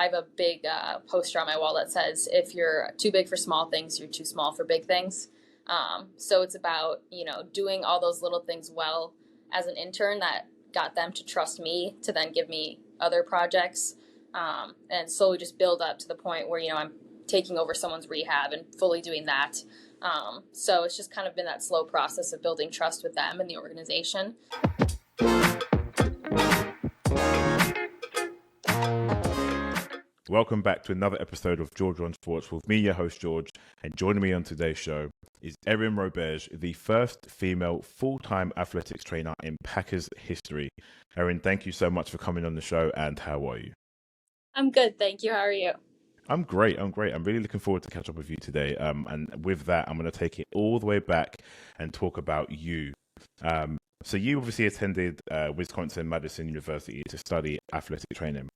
I have a big poster on my wall that says, if you're too big for small things, you're too small for big things. So it's about, doing all those little things well as an intern that got them to trust me to then give me other projects, and slowly just build up to the point where, I'm taking over someone's rehab and fully doing that. So it's just kind of been that slow process of building trust with them and the organization. Welcome back to another episode of Georgeonsports with me, your host George, and joining me on today's show is Erin Roberge, the first female full-time athletics trainer in Packers history. Erin, thank you so much for coming on the show, and how are you? I'm good, thank you. How are you? I'm great. I'm really looking forward to catch up with you today. And with that, I'm going to take it all the way back and talk about you. So you obviously attended Wisconsin-Madison University to study athletic training,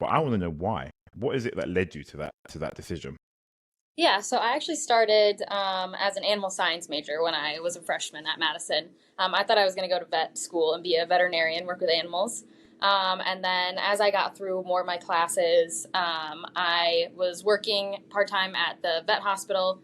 but I want to know why. What is it that led you to that decision? Yeah, so I actually started as an animal science major when I was a freshman at Madison. I thought I was going to go to vet school and be a veterinarian, work with animals. And then as I got through more of my classes, I was working part-time at the vet hospital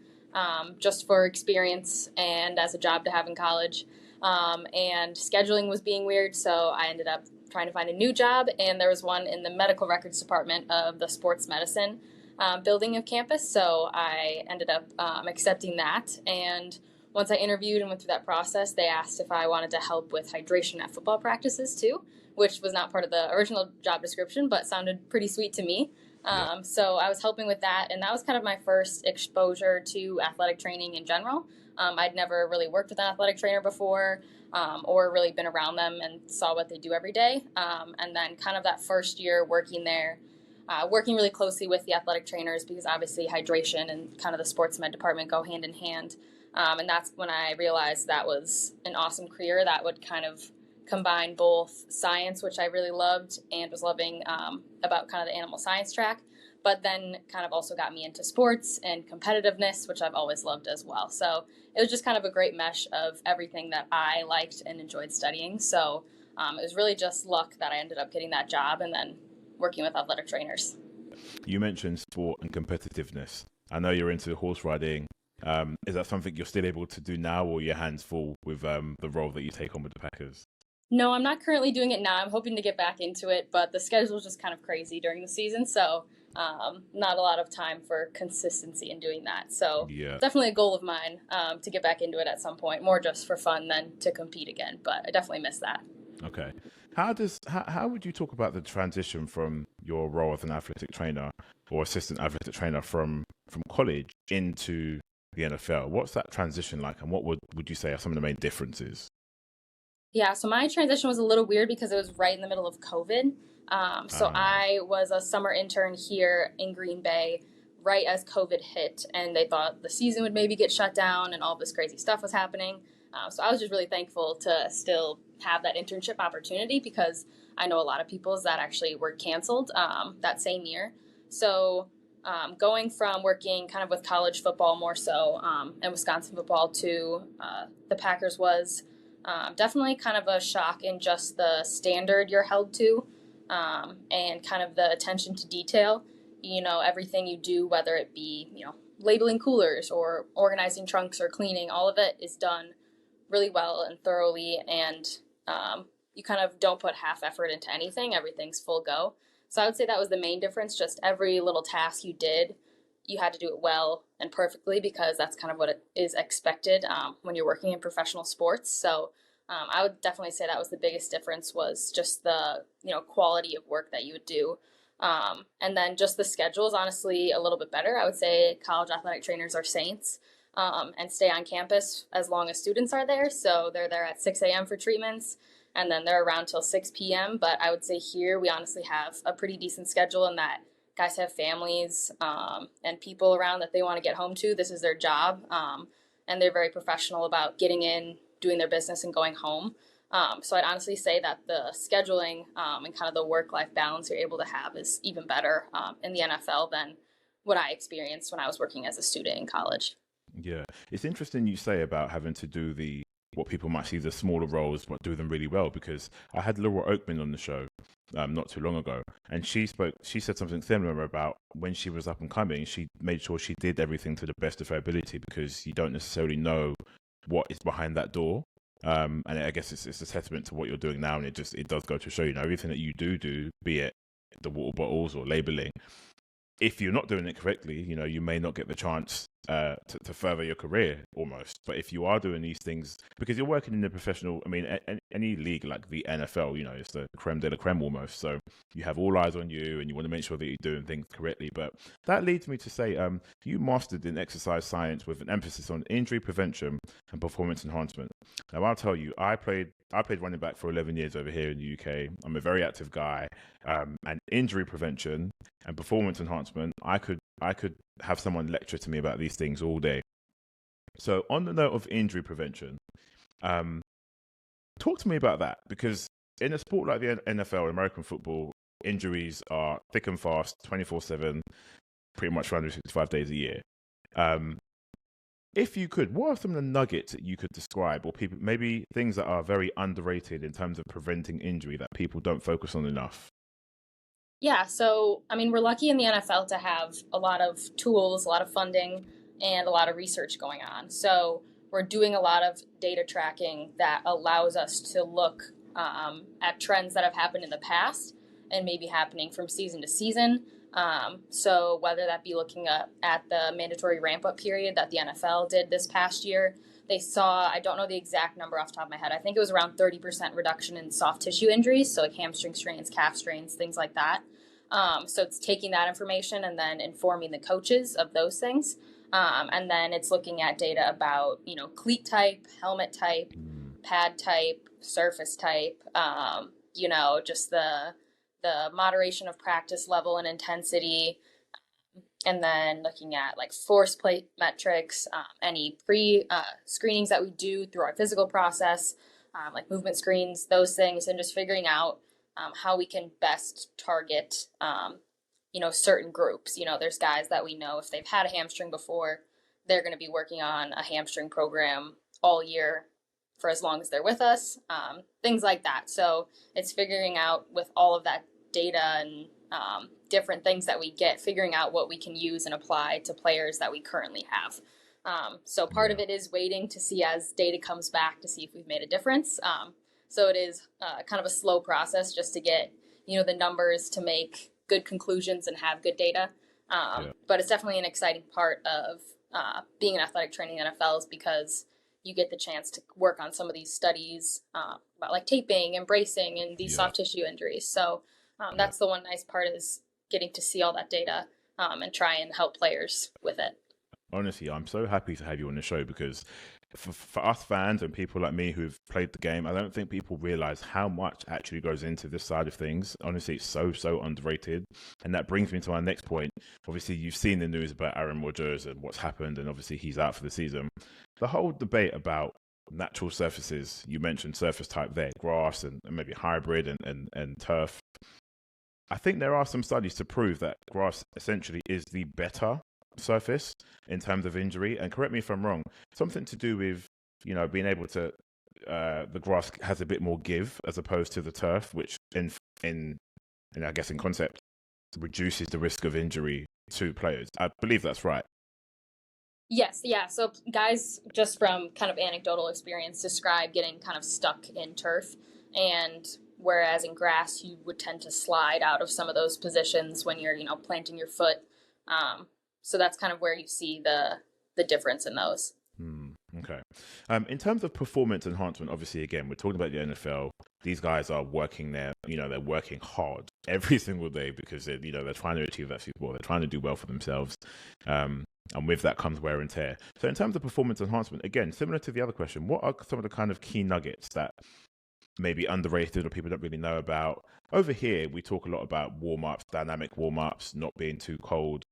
just for experience and as a job to have in college. And scheduling was being weird, so I ended up trying to find a new job, and there was one in the medical records department of the sports medicine building of campus, so I ended up accepting that. And once I interviewed and went through that process, they asked if I wanted to help with hydration at football practices too, which was not part of the original job description, but sounded pretty sweet to me. So I was helping with that, and that was kind of my first exposure to athletic training in general. I'd never really worked with an athletic trainer before, or really been around them and saw what they do every day. And then kind of that first year working there, working really closely with the athletic trainers, because obviously hydration and kind of the sports med department go hand in hand. And that's when I realized that was an awesome career that would kind of combine both science, which I really loved and was loving about kind of the animal science track, but then kind of also got me into sports and competitiveness, which I've always loved as well. So it was just kind of a great mesh of everything that I liked and enjoyed studying. So it was really just luck that I ended up getting that job and then working with athletic trainers. You mentioned sport and competitiveness. I know you're into horse riding. Is that something you're still able to do now, or your hands full with the role that you take on with the Packers? No, I'm not currently doing it now. I'm hoping to get back into it, but the schedule is just kind of crazy during the season, so not a lot of time for consistency in doing that. So Definitely a goal of mine to get back into it at some point, more just for fun than to compete again, but I definitely miss that. Okay. How would you talk about the transition from your role as an athletic trainer or assistant athletic trainer from college into the NFL? What's that transition like, and what would you say are some of the main differences? Yeah, so my transition was a little weird because it was right in the middle of COVID. I was a summer intern here in Green Bay right as COVID hit, and they thought the season would maybe get shut down and all this crazy stuff was happening. So I was just really thankful to still have that internship opportunity, because I know a lot of people's that actually were canceled that same year. So going from working kind of with college football more so and Wisconsin football to the Packers was definitely kind of a shock in just the standard you're held to and kind of the attention to detail. Everything you do, whether it be, labeling coolers or organizing trunks or cleaning, all of it is done really well and thoroughly, and you kind of don't put half effort into anything. Everything's full go. So I would say that was the main difference. Just every little task you did, you had to do it well and perfectly, because that's kind of what it is expected when you're working in professional sports. So I would definitely say that was the biggest difference, was just the quality of work that you would do. And then just the schedule is honestly a little bit better. I would say college athletic trainers are saints and stay on campus as long as students are there. So they're there at 6 a.m. for treatments, and then they're around till 6 p.m. But I would say here we honestly have a pretty decent schedule in that guys have families and people around that they want to get home to. This is their job, and they're very professional about getting in, doing their business, and going home. So I'd honestly say that the scheduling and kind of the work-life balance you're able to have is even better in the NFL than what I experienced when I was working as a student in college. Yeah, it's interesting you say about having to do the what people might see the smaller roles, but do them really well. Because I had Laura Oakman on the show not too long ago, and she said something similar about when she was up and coming, she made sure she did everything to the best of her ability, because you don't necessarily know what is behind that door. And I guess it's a testament to what you're doing now, and it does go to show, everything that you do, be it the water bottles or labeling, if you're not doing it correctly, you may not get the chance to further your career almost. But if you are doing these things, because you're working in the professional, I mean, any league like the NFL, it's the creme de la creme almost. So you have all eyes on you, and you want to make sure that you're doing things correctly. But that leads me to say, you mastered in exercise science with an emphasis on injury prevention and performance enhancement. Now, I'll tell you, I played running back for 11 years over here in the UK. I'm a very active guy, and injury prevention and performance enhancement, I could have someone lecture to me about these things all day. So on the note of injury prevention, talk to me about that, because in a sport like the NFL, American football, injuries are thick and fast, 24/7, pretty much 365 days a year. If you could, what are some of the nuggets that you could describe, or people, maybe things that are very underrated in terms of preventing injury that people don't focus on enough? Yeah, so I mean, we're lucky in the NFL to have a lot of tools, a lot of funding, and a lot of research going on. So we're doing a lot of data tracking that allows us to look at trends that have happened in the past and maybe happening from season to season. So whether that be looking at the mandatory ramp up period that the NFL did this past year, they saw, I don't know the exact number off the top of my head, I think it was around 30% reduction in soft tissue injuries, so like hamstring strains, calf strains, things like that. So it's taking that information and then informing the coaches of those things. And then it's looking at data about, cleat type, helmet type, pad type, surface type, just the moderation of practice level and intensity, and then looking at like force plate metrics, any pre screenings that we do through our physical process, like movement screens, those things, and just figuring out how we can best target, certain groups. There's guys that we know if they've had a hamstring before, they're going to be working on a hamstring program all year for as long as they're with us, things like that. So it's figuring out with all of that data and different things that we get, figuring out what we can use and apply to players that we currently have. So part of it is waiting to see as data comes back to see if we've made a difference. So it is kind of a slow process just to get, the numbers to make good conclusions and have good data. But it's definitely an exciting part of being an athletic training in NFL, is because you get the chance to work on some of these studies about like taping and bracing and these soft tissue injuries. So that's the one nice part, is getting to see all that data and try and help players with it. Honestly, I'm so happy to have you on the show, because for us fans and people like me who've played the game, I don't think people realize how much actually goes into this side of things. Honestly, it's so underrated. And that brings me to our next point. Obviously, you've seen the news about Erin Roberge and what's happened, and obviously he's out for the season. The whole debate about natural surfaces, you mentioned surface type there, grass and maybe hybrid and turf. I think there are some studies to prove that grass essentially is the better surface in terms of injury. And correct me if I'm wrong, something to do with, being able to, the grass has a bit more give as opposed to the turf, which in I guess in concept reduces the risk of injury to players. I believe that's right. Yes, yeah. So guys, just from kind of anecdotal experience, describe getting kind of stuck in turf, and whereas in grass you would tend to slide out of some of those positions when you're, planting your foot. So that's kind of where you see the difference in those. Okay. In terms of performance enhancement, obviously, again, we're talking about the NFL. These guys are working there, they're working hard every single day, because they're trying to achieve that Super Bowl. They're trying to do well for themselves. And with that comes wear and tear. So in terms of performance enhancement, again, similar to the other question, what are some of the kind of key nuggets that maybe underrated or people don't really know about? Over here, we talk a lot about warm-ups, dynamic warm-ups, not being too cold.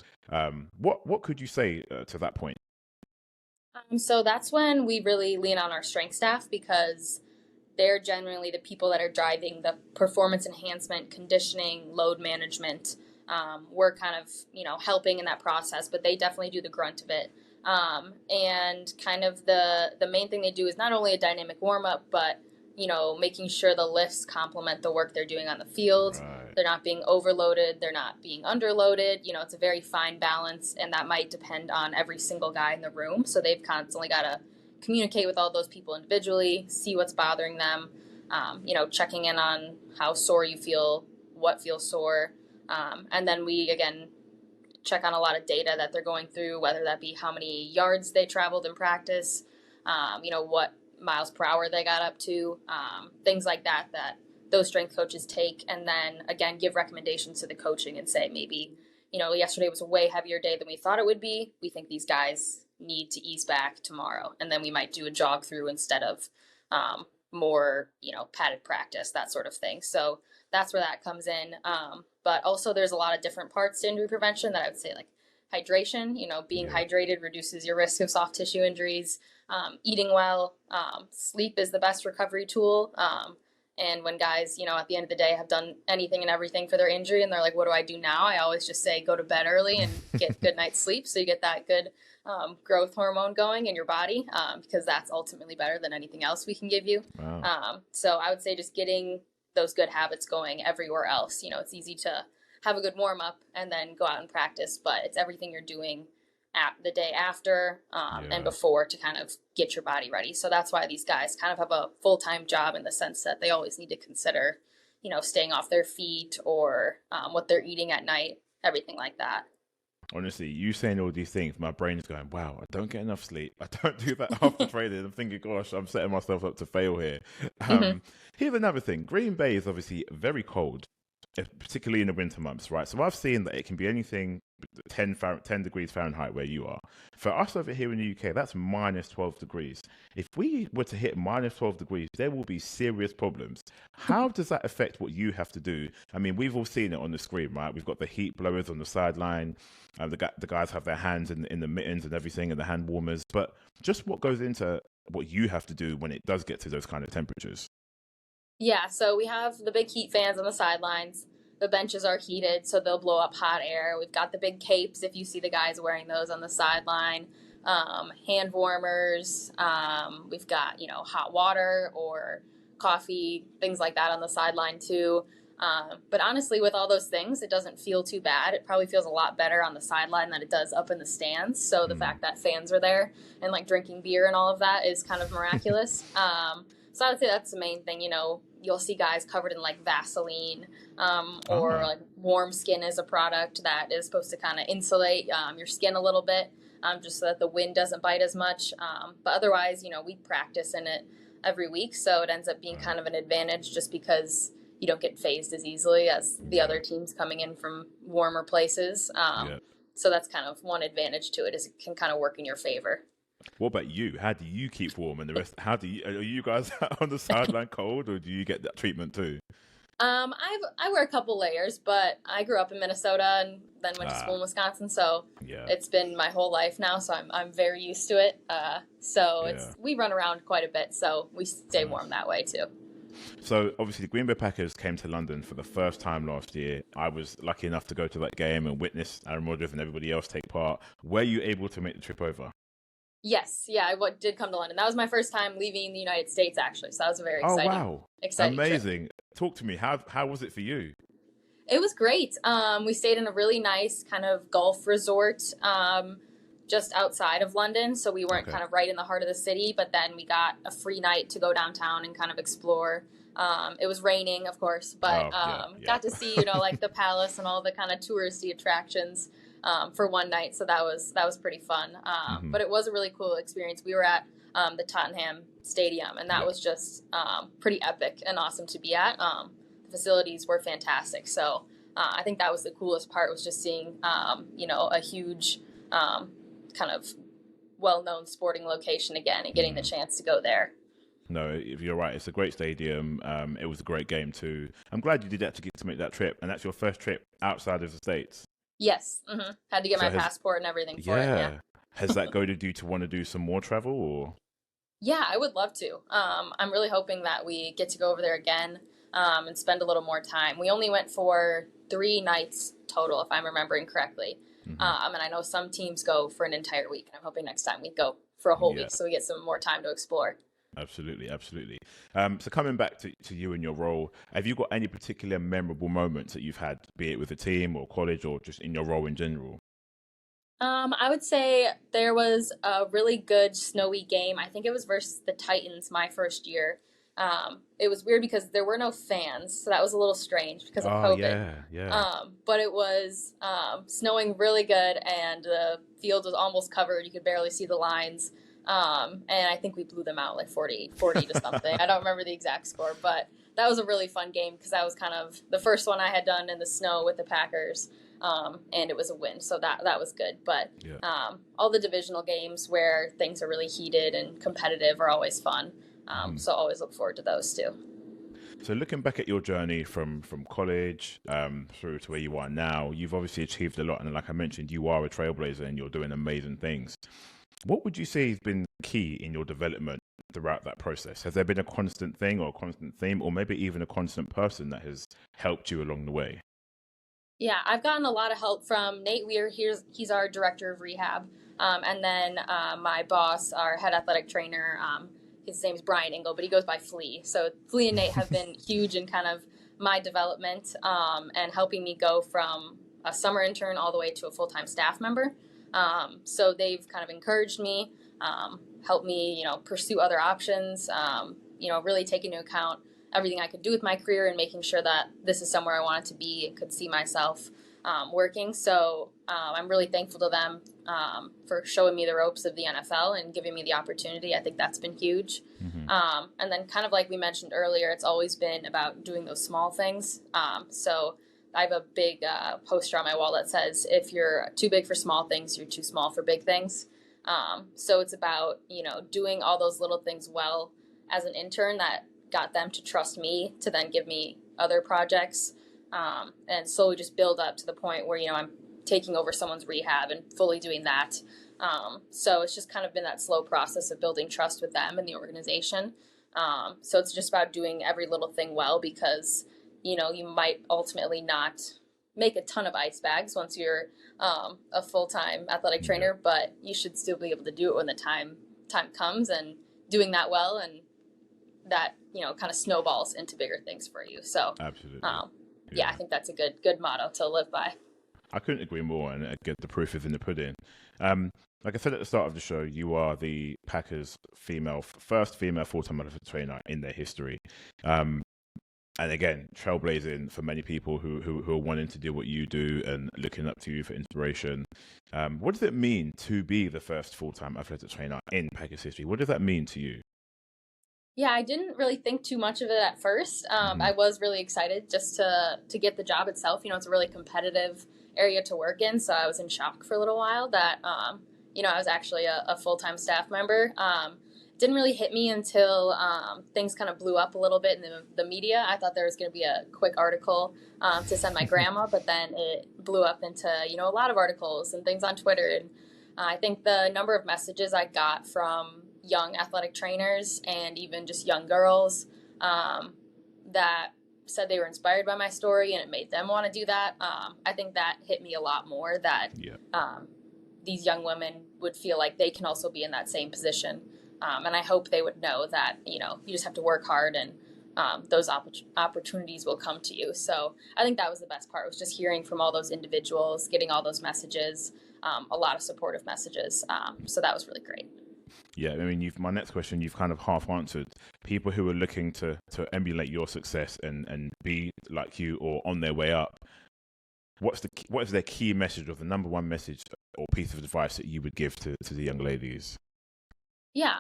What could you say to that point? So that's when we really lean on our strength staff, because they're generally the people that are driving the performance enhancement, conditioning, load management. We're kind of, helping in that process, but they definitely do the grunt of it. And kind of the main thing they do is not only a dynamic warm up, but making sure the lifts complement the work they're doing on the field. Right. They're not being overloaded, they're not being underloaded. It's a very fine balance, and that might depend on every single guy in the room. So they've constantly got to communicate with all those people individually, see what's bothering them, checking in on how sore you feel, what feels sore. And then we, again, check on a lot of data that they're going through, whether that be how many yards they traveled in practice, what miles per hour they got up to, things like that, that those strength coaches take, and then again give recommendations to the coaching and say, maybe yesterday was a way heavier day than we thought it would be. We think these guys need to ease back tomorrow, and then we might do a jog through instead of more padded practice, that sort of thing. So that's where that comes in. But also there's a lot of different parts to injury prevention that I would say, like hydration. Being hydrated reduces your risk of soft tissue injuries. Eating well, sleep is the best recovery tool. And when guys, at the end of the day have done anything and everything for their injury and they're like, what do I do now? I always just say, go to bed early and get good night's sleep. So you get that good growth hormone going in your body, because that's ultimately better than anything else we can give you. Wow. So I would say just getting those good habits going everywhere else. It's easy to have a good warm up and then go out and practice, but it's everything you're doing at the day after and before to kind of get your body ready. So that's why these guys kind of have a full-time job, in the sense that they always need to consider, staying off their feet or what they're eating at night, everything like that. Honestly, you saying all these things, my brain is going, wow, I don't get enough sleep. I don't do that after training. I'm thinking, gosh, I'm setting myself up to fail here. Here's another thing. Green Bay is obviously very cold, particularly in the winter months, right? So I've seen that it can be anything 10 degrees Fahrenheit where you are. For us over here in the UK, that's minus 12 degrees. If we were to hit minus 12 degrees, there will be serious problems. How does that affect what you have to do? I mean, we've all seen it on the screen, right? We've got the heat blowers on the sideline. The guys have their hands in the mittens and everything, and the hand warmers. But just what goes into what you have to do when it does get to those kind of temperatures? Yeah, so we have the big heat fans on the sidelines. The benches are heated, so they'll blow up hot air. We've got the big capes, if you see the guys wearing those on the sideline. Hand warmers. We've got, hot water or coffee, things like that on the sideline too. But honestly, with all those things, it doesn't feel too bad. It probably feels a lot better on the sideline than it does up in the stands. So the fact that fans are there and like drinking beer and all of that is kind of miraculous. So I would say that's the main thing. You'll see guys covered in like Vaseline, or like Warm Skin is a product that is supposed to kind of insulate your skin a little bit, just so that the wind doesn't bite as much. But otherwise, we practice in it every week, so it ends up being kind of an advantage just because you don't get phased as easily as the other teams coming in from warmer places. So that's kind of one advantage to it, is it can kind of work in your favor. What about you? How do you keep warm? And the rest, are you guys on the sideline cold, or do you get that treatment too? I wear a couple layers, but I grew up in Minnesota and then went to school in Wisconsin, so it's been my whole life now. So I'm very used to it. We run around quite a bit, so we stay warm that way too. So obviously the Green Bay Packers came to London for the first time last year. I was lucky enough to go to that game and witness Aaron Rodgers and everybody else take part. Were you able to make the trip over? Yes, yeah, I did come to London. That was my first time leaving the United States, actually. So that was a very exciting amazing trip. Talk to me. How was it for you? It was great. We stayed in a really nice kind of golf resort just outside of London. So we weren't kind of right in the heart of the city, but then we got a free night to go downtown and kind of explore. It was raining, of course, but got to see, like the palace and all the kind of touristy attractions for one night. So that was pretty fun. But it was a really cool experience. We were at the Tottenham Stadium, and that was just pretty epic and awesome to be at. The facilities were fantastic. So I think that was the coolest part, was just seeing, a huge kind of well-known sporting location again and getting the chance to go there. No, if you're right, it's a great stadium. It was a great game too. I'm glad you did actually get to make that trip, and that's your first trip outside of the States. Yes, had to get my passport and everything for it. Yeah. Has that goaded you to want to do some more travel, or? Yeah, I would love to. I'm really hoping that we get to go over there again. and spend a little more time. We only went for 3 nights total, if I'm remembering correctly. Hmm. And I know some teams go for an entire week. And I'm hoping next time we go for a whole Yeah. week so we get some more time to explore. Absolutely, absolutely. So coming back to you and your role, have you got any particular memorable moments that you've had, be it with the team or college or just in your role in general? I would say there was a really good snowy game. I think it was versus the Titans my first year. It was weird because there were no fans, so that was a little strange because of Oh COVID. yeah, yeah. But it was snowing really good, and the field was almost covered. You could barely see the lines. And I think we blew them out like 40 to something. I don't remember the exact score, but that was a really fun game because that was kind of the first one I had done in the snow with the Packers. And it was a win, so that was good. But Yeah. all the divisional games where things are really heated and competitive are always fun. Mhm. So always look forward to those too. So looking back at your journey from college through to where you are now, you've obviously achieved a lot, and like I mentioned, you are a trailblazer and you're doing amazing things. What would you say has been key in your development throughout that process? Has there been a constant thing or a constant theme, or maybe even a constant person that has helped you along the way? Yeah, I've gotten a lot of help from Nate Weir. He's our director of rehab. And then my boss, our head athletic trainer, his name's Brian Engel, but he goes by Flea. So Flea and Nate have been huge in kind of my development and helping me go from a summer intern all the way to a full-time staff member. So they've kind of encouraged me, helped me, pursue other options, really take into account everything I could do with my career and making sure that this is somewhere I wanted to be and could see myself working. So I'm really thankful to them for showing me the ropes of the NFL and giving me the opportunity. I think that's been huge. Hmm. And then, kind of like we mentioned earlier, it's always been about doing those small things. So I have a big poster on my wall that says, if you're too big for small things, you're too small for big things. So it's about, doing all those little things well as an intern that got them to trust me to then give me other projects, and slowly just build up to the point where I'm taking over someone's rehab and fully doing that. So it's just kind of been that slow process of building trust with them and the organization. So it's just about doing every little thing well because you might ultimately not make a ton of ice bags once you're a full-time athletic Yeah, trainer, but you should still be able to do it when the time comes, and doing that well, and that kind of snowballs into bigger things for you. So absolutely. um, yeah, I Yeah. think that's a good motto to live by. I couldn't agree more, and again, the proof is in the pudding. Like I said at the start of the show, you are the Packers' first female full-time athletic trainer in their history. Um, and again, trailblazing for many people who are wanting to do what you do and looking up to you for inspiration. What does it mean to be the first full-time athletic trainer in Packers history? What does that mean to you? Yeah, I didn't really think too much of it at first. Hmm. I was really excited just to get the job itself. It's a really competitive area to work in, so I was in shock for a little while that I was actually a full time staff member. Didn't really hit me until things kind of blew up a little bit in the media. I thought there was going to be a quick article to send my grandma, but then it blew up into a lot of articles and things on Twitter. And I think the number of messages I got from young athletic trainers and even just young girls that said they were inspired by my story and it made them want to do that. I think that hit me a lot more, that Yeah. these young women would feel like they can also be in that same position. And I hope they would know that, you just have to work hard, and those opportunities will come to you. So I think that was the best part, was just hearing from all those individuals, getting all those messages, a lot of supportive messages. So that was really great. Yeah, I mean, my next question, you've kind of half answered. People who are looking to emulate your success and be like you or on their way up, what is their key message or the number one message or piece of advice that you would give to the young ladies? Yeah.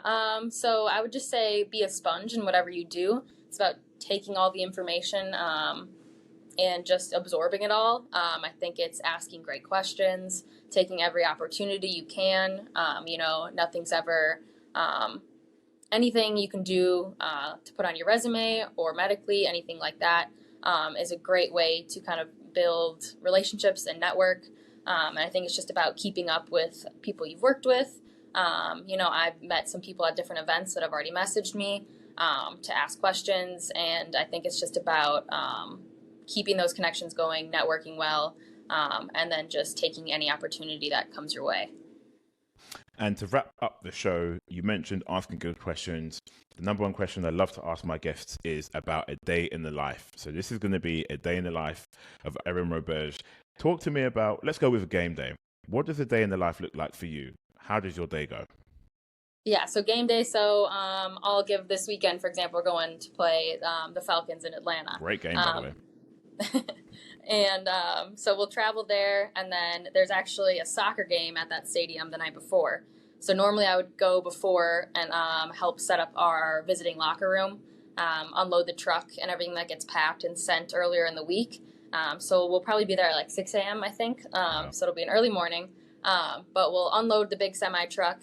So I would just say be a sponge in whatever you do. It's about taking all the information and just absorbing it all. I think it's asking great questions, taking every opportunity you can. Nothing's ever anything you can do to put on your resume or medically, anything like that, is a great way to kind of build relationships and network. And I think it's just about keeping up with people you've worked with. I've met some people at different events that have already messaged me. to ask questions. And I think it's just about keeping those connections going, networking well, and then just taking any opportunity that comes your way. And to wrap up the show, you mentioned asking good questions. The number one question I love to ask my guests is about a day in the life. So this is going to be a day in the life of Erin Roberge. Talk to me about, let's go with a game day. What does a day in the life look like for you? How does your day go? Yeah, so game day. So I'll give this weekend, for example, we're going to play the Falcons in Atlanta. Great game, by the way. And so we'll travel there, and then there's actually a soccer game at that stadium the night before. So normally I would go before and help set up our visiting locker room, unload the truck and everything that gets packed and sent earlier in the week. So we'll probably be there at like 6 a.m., I think. So it'll be an early morning. But we'll unload the big semi truck.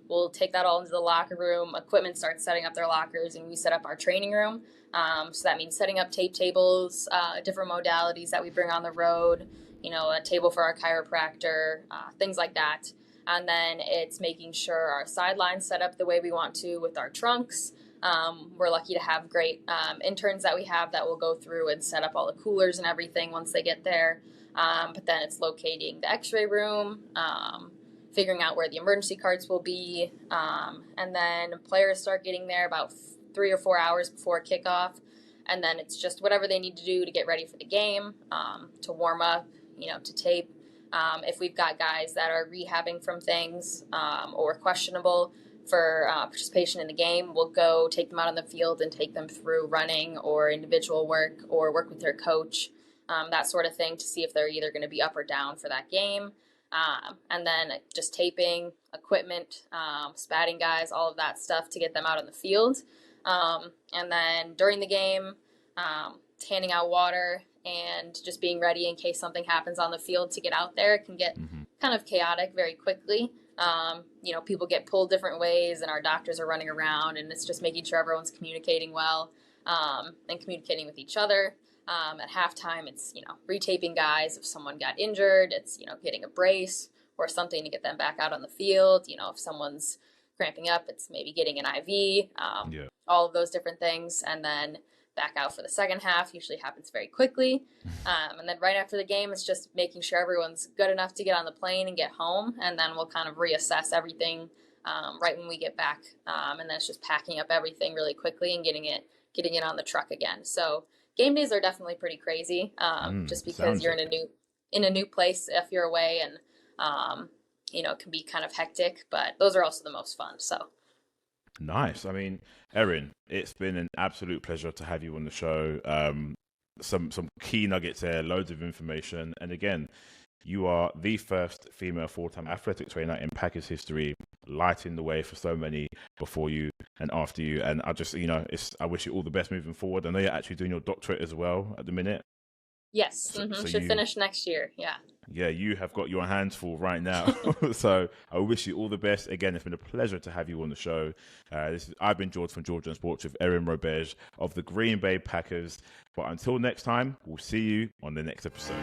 We'll take that all into the locker room. Equipment starts setting up their lockers, and we set up our training room. So that means setting up tape tables, different modalities that we bring on the road, a table for our chiropractor, things like that. And then it's making sure our sidelines set up the way we want to with our trunks. We're lucky to have great interns that we have that will go through and set up all the coolers and everything once they get there. But then it's locating the x-ray room, figuring out where the emergency carts will be. And then players start getting there about 3 or 4 hours before kickoff. And then it's just whatever they need to do to get ready for the game, to warm up, to tape. If we've got guys that are rehabbing from things or questionable for participation in the game, we'll go take them out on the field and take them through running or individual work or work with their coach, that sort of thing, to see if they're either going to be up or down for that game. And then just taping, equipment, spatting guys, all of that stuff to get them out on the field. And then during the game, handing out water and just being ready in case something happens on the field to get out there. It can get kind of chaotic very quickly. People get pulled different ways, and our doctors are running around, and it's just making sure everyone's communicating well, and communicating with each other. At halftime, it's, retaping guys if someone got injured. It's, getting a brace or something to get them back out on the field. If someone's cramping up, it's maybe getting an IV, all of those different things. And then back out for the second half usually happens very quickly. And then right after the game, it's just making sure everyone's good enough to get on the plane and get home. And then we'll kind of reassess everything right when we get back. And then it's just packing up everything really quickly and getting it on the truck again. So game days are definitely pretty crazy, just because you're in a new place if you're away, and it can be kind of hectic, but those are also the most fun. So nice. I mean, Erin, it's been an absolute pleasure to have you on the show. Some key nuggets there, loads of information, and again, you are the first female full-time athletic trainer in Packers history, lighting the way for so many before you and after you. And I just, I wish you all the best moving forward. I know you're actually doing your doctorate as well at the minute. Yes, so should finish next year. Yeah. Yeah, you have got your hands full right now. So I wish you all the best. Again, it's been a pleasure to have you on the show. I've been George from Georgeonsports with Erin Roberge of the Green Bay Packers. But until next time, we'll see you on the next episode.